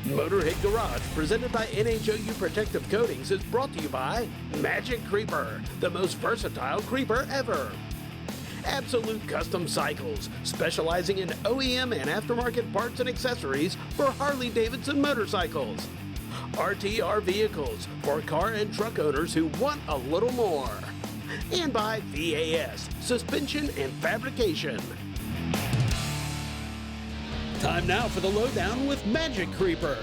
Motorhead Garage, presented by NHOU Protective Coatings, is brought to you by Magic Creeper, the most versatile creeper ever. Absolute Custom Cycles, specializing in OEM and aftermarket parts and accessories for Harley-Davidson motorcycles. RTR Vehicles, for car and truck owners who want a little more. And by VAS Suspension and Fabrication. Time now for the lowdown with Magic Creeper.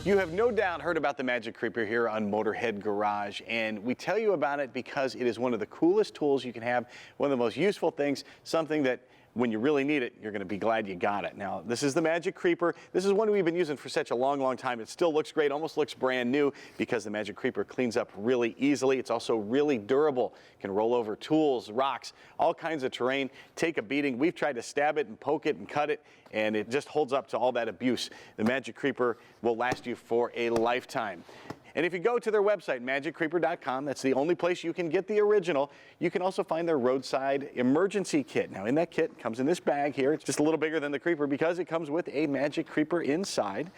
You have no doubt heard about the Magic Creeper here on Motorhead Garage, and we tell you about it because it is one of the coolest tools you can have, one of the most useful things, something that when you really need it, you're going to be glad you got it. Now, this is the Magic Creeper. This is one we've been using for such a long, long time. It still looks great, almost looks brand new because the Magic Creeper cleans up really easily. It's also really durable. It can roll over tools, rocks, all kinds of terrain, take a beating. We've tried to stab it and poke it and cut it, and it just holds up to all that abuse. The Magic Creeper will last you for a lifetime. And if you go to their website, magiccreeper.com, that's the only place you can get the original. You can also find their roadside emergency kit. Now, in that kit, it comes in this bag here. It's just a little bigger than the Creeper because it comes with a Magic Creeper inside.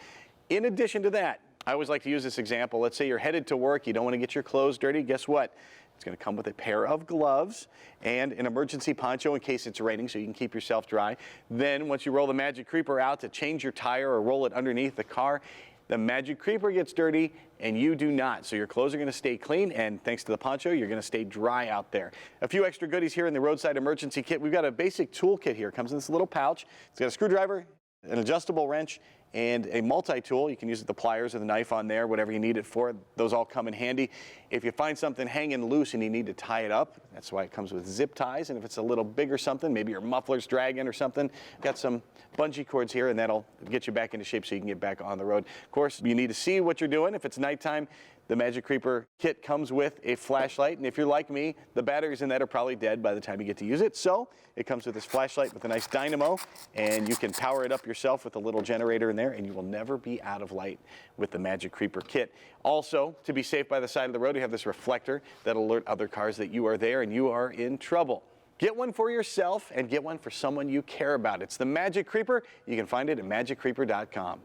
In addition to that, I always like to use this example. Let's say you're headed to work, you don't want to get your clothes dirty. Guess what? It's going to come with a pair of gloves and an emergency poncho in case it's raining so you can keep yourself dry. Then once you roll the Magic Creeper out to change your tire or roll it underneath the car, the Magic Creeper gets dirty and you do not. So your clothes are going to stay clean, and thanks to the poncho, you're going to stay dry out there. A few extra goodies here in the roadside emergency kit. We've got a basic tool kit here. It comes in this little pouch. It's got a screwdriver, an adjustable wrench, and a multi-tool. You can use the pliers or the knife on there, whatever you need it for. Those all come in handy. If you find something hanging loose and you need to tie it up, that's why it comes with zip ties. And if it's a little bigger something, maybe your muffler's dragging or something, got some bungee cords here, and that'll get you back into shape so you can get back on the road. Of course, you need to see what you're doing. If it's nighttime, the Magic Creeper kit comes with a flashlight, and if you're like me, the batteries in that are probably dead by the time you get to use it. So it comes with this flashlight with a nice dynamo, and you can power it up yourself with a little generator in there, and you will never be out of light with the Magic Creeper kit. Also, to be safe by the side of the road, you have this reflector that'll alert other cars that you are there and you are in trouble. Get one for yourself and get one for someone you care about. It's the Magic Creeper. You can find it at magiccreeper.com.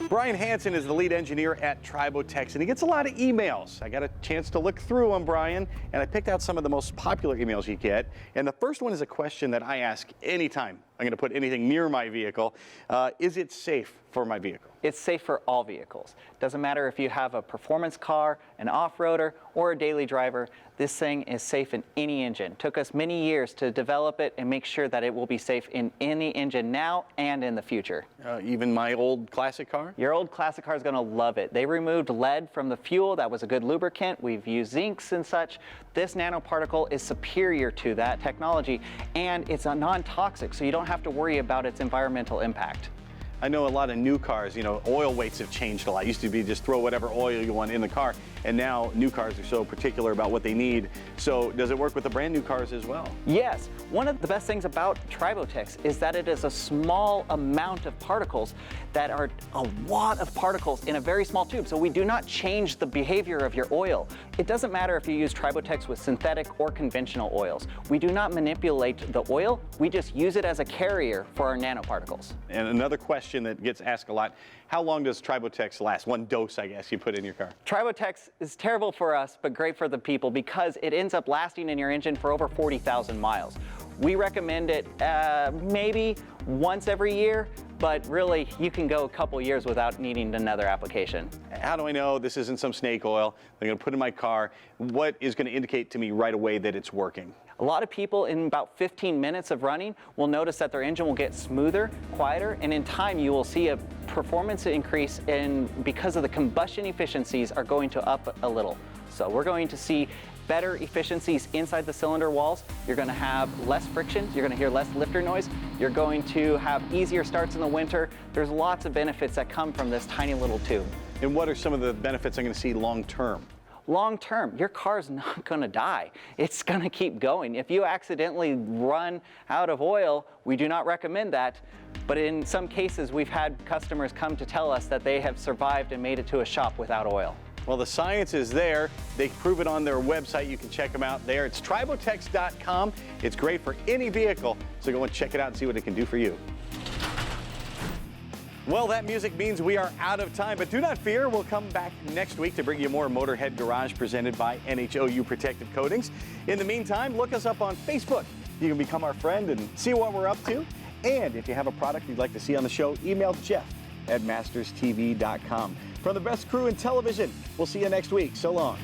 Brian Hansen is the lead engineer at Tribotex, and he gets a lot of emails. I got a chance to look through them, Brian, and I picked out some of the most popular emails you get. And the first one is a question that I ask anytime I'm going to put anything near my vehicle. Is it safe for my vehicle? It's safe for all vehicles. Doesn't matter if you have a performance car, an off-roader, or a daily driver. This thing is safe in any engine. Took us many years to develop it and make sure that it will be safe in any engine now and in the future. Even my old classic car? Your old classic car is going to love it. They removed lead from the fuel. That was a good lubricant. We've used zincs and such. This nanoparticle is superior to that technology, and it's a non-toxic, so you don't have to worry about its environmental impact. I know a lot of new cars, oil weights have changed a lot. It used to be just throw whatever oil you want in the car, and now new cars are so particular about what they need. So does it work with the brand new cars as well? Yes. One of the best things about Tribotex is that it is a small amount of particles that are a lot of particles in a very small tube. So we do not change the behavior of your oil. It doesn't matter if you use Tribotex with synthetic or conventional oils. We do not manipulate the oil. We just use it as a carrier for our nanoparticles. And another question that gets asked a lot, how long does Tribotex last? One dose, I guess, you put in your car. Tribotex is terrible for us, but great for the people because it ends up lasting in your engine for over 40,000 miles. We recommend it maybe once every year, but really you can go a couple years without needing another application. How do I know this isn't some snake oil I'm going to put in my car? What is going to indicate to me right away that it's working? A lot of people in about 15 minutes of running will notice that their engine will get smoother, quieter, and in time you will see a performance increase because of the combustion efficiencies are going to up a little. So we're going to see better efficiencies inside the cylinder walls. You're going to have less friction. You're going to hear less lifter noise. You're going to have easier starts in the winter. There's lots of benefits that come from this tiny little tube. And what are some of the benefits I'm going to see long term? Long term, your car's not going to die. It's going to keep going. If you accidentally run out of oil, we do not recommend that. But in some cases, we've had customers come to tell us that they have survived and made it to a shop without oil. Well, the science is there. They prove it on their website. You can check them out there. It's Tribotex.com. It's great for any vehicle, so go and check it out and see what it can do for you. Well, that music means we are out of time, but do not fear. We'll come back next week to bring you more Motorhead Garage presented by NHOU Protective Coatings. In the meantime, look us up on Facebook. You can become our friend and see what we're up to. And if you have a product you'd like to see on the show, email Jeff@masterstv.com. From the best crew in television, we'll see you next week. So long.